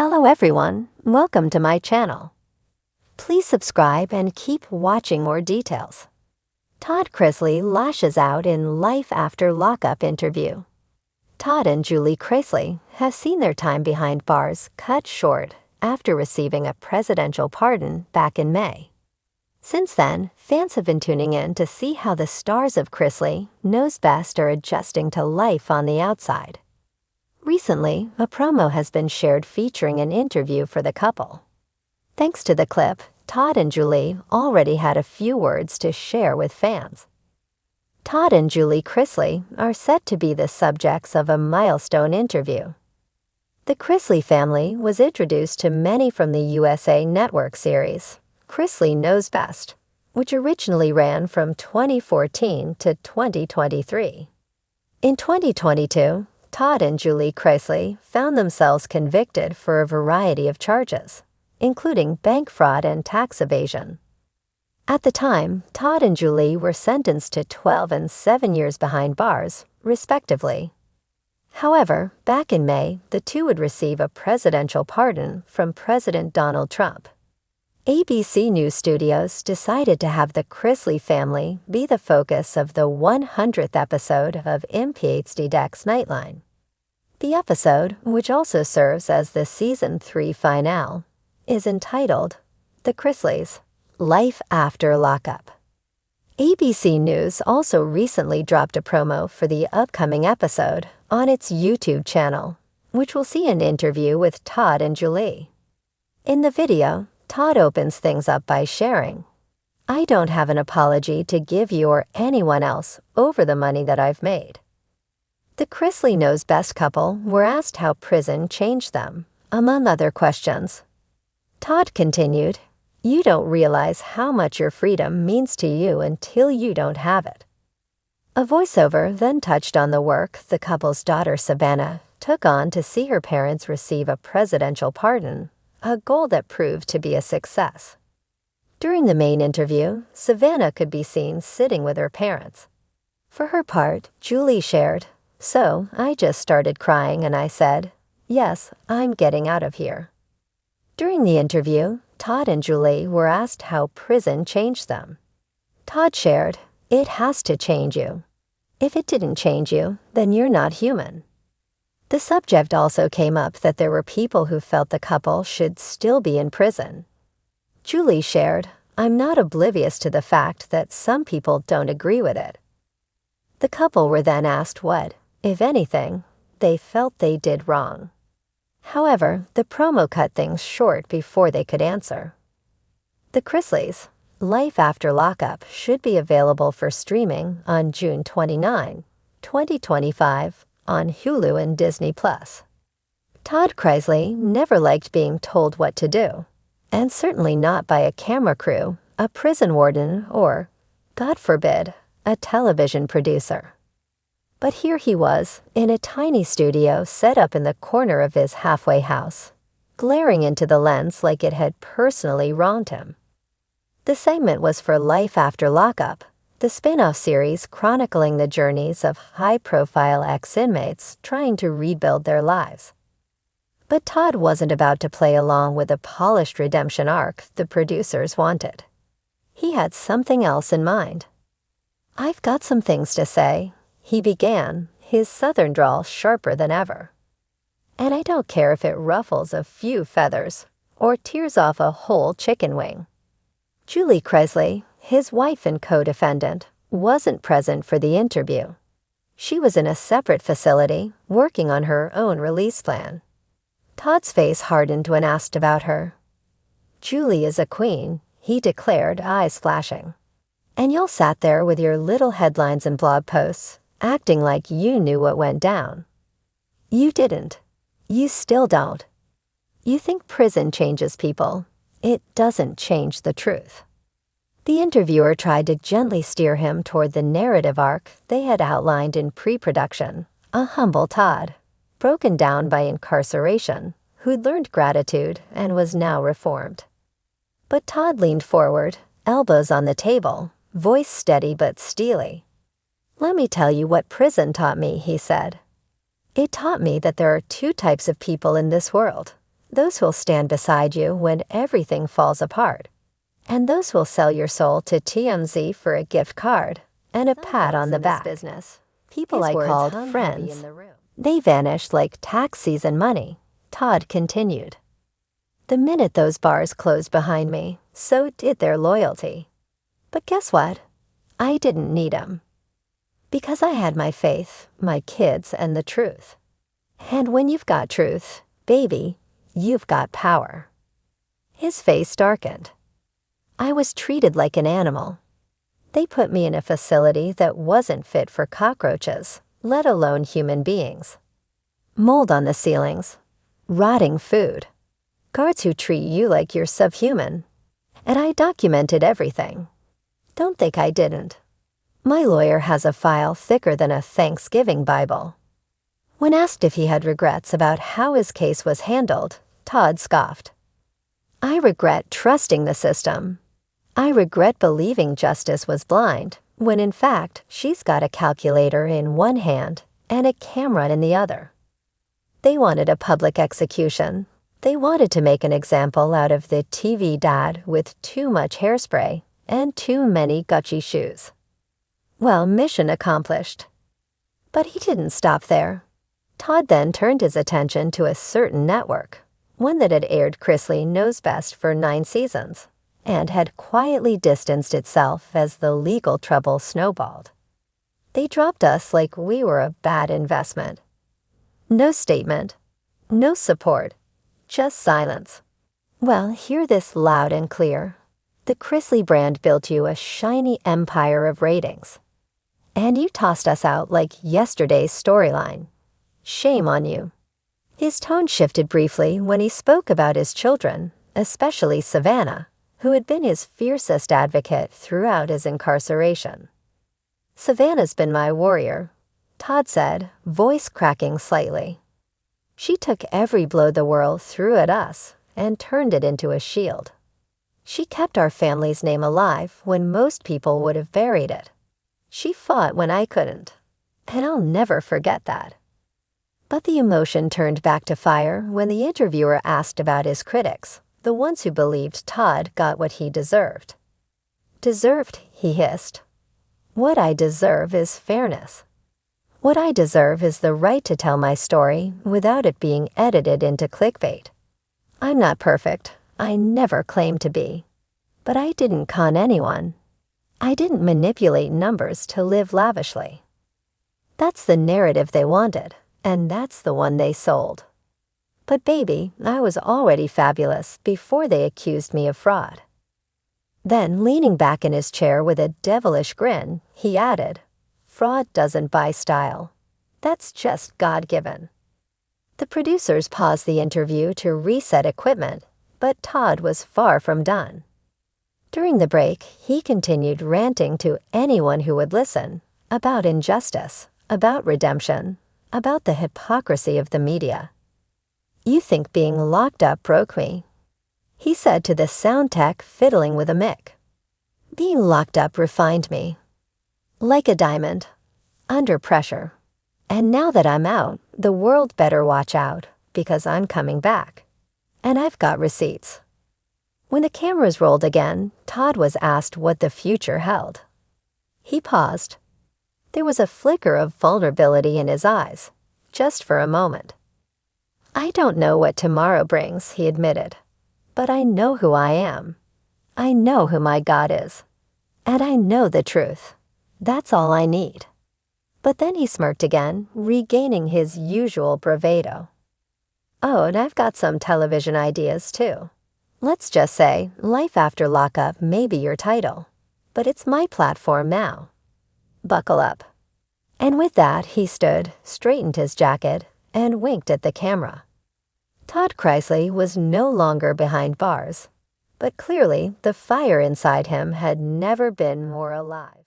Hello everyone, welcome to my channel. Please subscribe and keep watching more details. Todd Chrisley lashes out in Life After Lockup interview. Todd and Julie Chrisley have seen their time behind bars cut short after receiving a presidential pardon back in May. Since then, fans have been tuning in to see how the stars of Chrisley knows best are adjusting to life on the outside. Recently, a promo has been shared featuring an interview for the couple. Thanks to the clip, Todd and Julie already had a few words to share with fans. Todd and Julie Chrisley are set to be the subjects of a milestone interview. The Chrisley family was introduced to many from the USA Network series, Chrisley Knows Best, which originally ran from 2014 to 2023. In 2022, Todd and Julie Chrisley found themselves convicted for a variety of charges, including bank fraud and tax evasion. At the time, Todd and Julie were sentenced to 12 and 7 years behind bars, respectively. However, back in May, the two would receive a presidential pardon from President Donald Trump. ABC News Studios decided to have the Chrisley family be the focus of the 100th episode of MPHD Deck's Nightline. The episode, which also serves as the Season 3 finale, is entitled The Chrisleys, Life After Lockup. ABC News also recently dropped a promo for the upcoming episode on its YouTube channel, which will see an interview with Todd and Julie. In the video, Todd opens things up by sharing, "I don't have an apology to give you or anyone else over the money that I've made." The Chrisley Knows Best couple were asked how prison changed them, among other questions. Todd continued, "You don't realize how much your freedom means to you until you don't have it." A voiceover then touched on the work the couple's daughter Savannah took on to see her parents receive a presidential pardon, a goal that proved to be a success. During the main interview, Savannah could be seen sitting with her parents. For her part, Julie shared, "So I just started crying and I said, 'Yes, I'm getting out of here.'" During the interview, Todd and Julie were asked how prison changed them. Todd shared, "It has to change you. If it didn't change you, then you're not human." The subject also came up that there were people who felt the couple should still be in prison. Julie shared, "I'm not oblivious to the fact that some people don't agree with it." The couple were then asked what, if anything, they felt they did wrong. However, the promo cut things short before they could answer. The Chrisleys, Life After Lockup should be available for streaming on June 29, 2025, on Hulu and Disney+. Todd Chrisley never liked being told what to do, and certainly not by a camera crew, a prison warden, or, God forbid, a television producer. But here he was, in a tiny studio set up in the corner of his halfway house, glaring into the lens like it had personally wronged him. The segment was for Life After Lockup, the spin-off series chronicling the journeys of high-profile ex-inmates trying to rebuild their lives. But Todd wasn't about to play along with the polished redemption arc the producers wanted. He had something else in mind. "I've got some things to say," he began, his southern drawl sharper than ever. "And I don't care if it ruffles a few feathers or tears off a whole chicken wing." Julie Chrisley, his wife and co-defendant, wasn't present for the interview. She was in a separate facility, working on her own release plan. Todd's face hardened when asked about her. "Julie is a queen," he declared, eyes flashing. "And y'all sat there with your little headlines and blog posts, acting like you knew what went down. You didn't. You still don't. You think prison changes people. It doesn't change the truth." The interviewer tried to gently steer him toward the narrative arc they had outlined in pre-production, a humble Todd, broken down by incarceration, who'd learned gratitude and was now reformed. But Todd leaned forward, elbows on the table, voice steady but steely. "Let me tell you what prison taught me," he said. "It taught me that there are two types of people in this world, those who'll stand beside you when everything falls apart, and those who'll sell your soul to TMZ for a gift card and a pat on the back. People I called friends, they vanished like tax season money, Todd continued. The minute those bars closed behind me, so did their loyalty. But guess what? I didn't need 'em. Because I had my faith, my kids, and the truth. And when you've got truth, baby, you've got power. His face darkened. I was treated like an animal. They put me in a facility that wasn't fit for cockroaches, let alone human beings. Mold on the ceilings, rotting food, guards who treat you like you're subhuman. And I documented everything. Don't think I didn't. My lawyer has a file thicker than a Thanksgiving Bible. When asked if he had regrets about how his case was handled, Todd scoffed. I regret trusting the system. I regret believing justice was blind, when in fact she's got a calculator in one hand and a camera in the other. They wanted a public execution. They wanted to make an example out of the TV dad with too much hairspray and too many Gucci shoes. Well, mission accomplished. But he didn't stop there. Todd then turned his attention to a certain network, one that had aired Chrisley Knows Best for 9 seasons, and had quietly distanced itself as the legal trouble snowballed. They dropped us like we were a bad investment. No statement, no support, just silence. Well, hear this loud and clear. The Chrisley brand built you a shiny empire of ratings. And you tossed us out like yesterday's storyline. Shame on you. His tone shifted briefly when he spoke about his children, especially Savannah, who had been his fiercest advocate throughout his incarceration. Savannah's been my warrior, Todd said, voice cracking slightly. She took every blow the world threw at us and turned it into a shield. She kept our family's name alive when most people would have buried it. She fought when I couldn't, and I'll never forget that. But the emotion turned back to fire when the interviewer asked about his critics, the ones who believed Todd got what he deserved. Deserved, he hissed. What I deserve is fairness. What I deserve is the right to tell my story without it being edited into clickbait. I'm not perfect. I never claimed to be. But I didn't con anyone. I didn't manipulate numbers to live lavishly. That's the narrative they wanted, and that's the one they sold. But baby, I was already fabulous before they accused me of fraud. Then, leaning back in his chair with a devilish grin, he added, fraud doesn't buy style. That's just God-given. The producers paused the interview to reset equipment, but Todd was far from done. During the break, he continued ranting to anyone who would listen about injustice, about redemption, about the hypocrisy of the media. You think being locked up broke me, he said to the sound tech fiddling with a mic. Being locked up refined me. Like a diamond, under pressure. And now that I'm out, the world better watch out, because I'm coming back. And I've got receipts. When the cameras rolled again, Todd was asked what the future held. He paused. There was a flicker of vulnerability in his eyes, just for a moment. I don't know what tomorrow brings, he admitted, but I know who I am. I know who my God is. And I know the truth. That's all I need. But then he smirked again, regaining his usual bravado. Oh, and I've got some television ideas, too. Let's just say, Life After Lockup may be your title, but it's my platform now. Buckle up. And with that, he stood, straightened his jacket, and winked at the camera. Todd Chrisley was no longer behind bars, but clearly the fire inside him had never been more alive.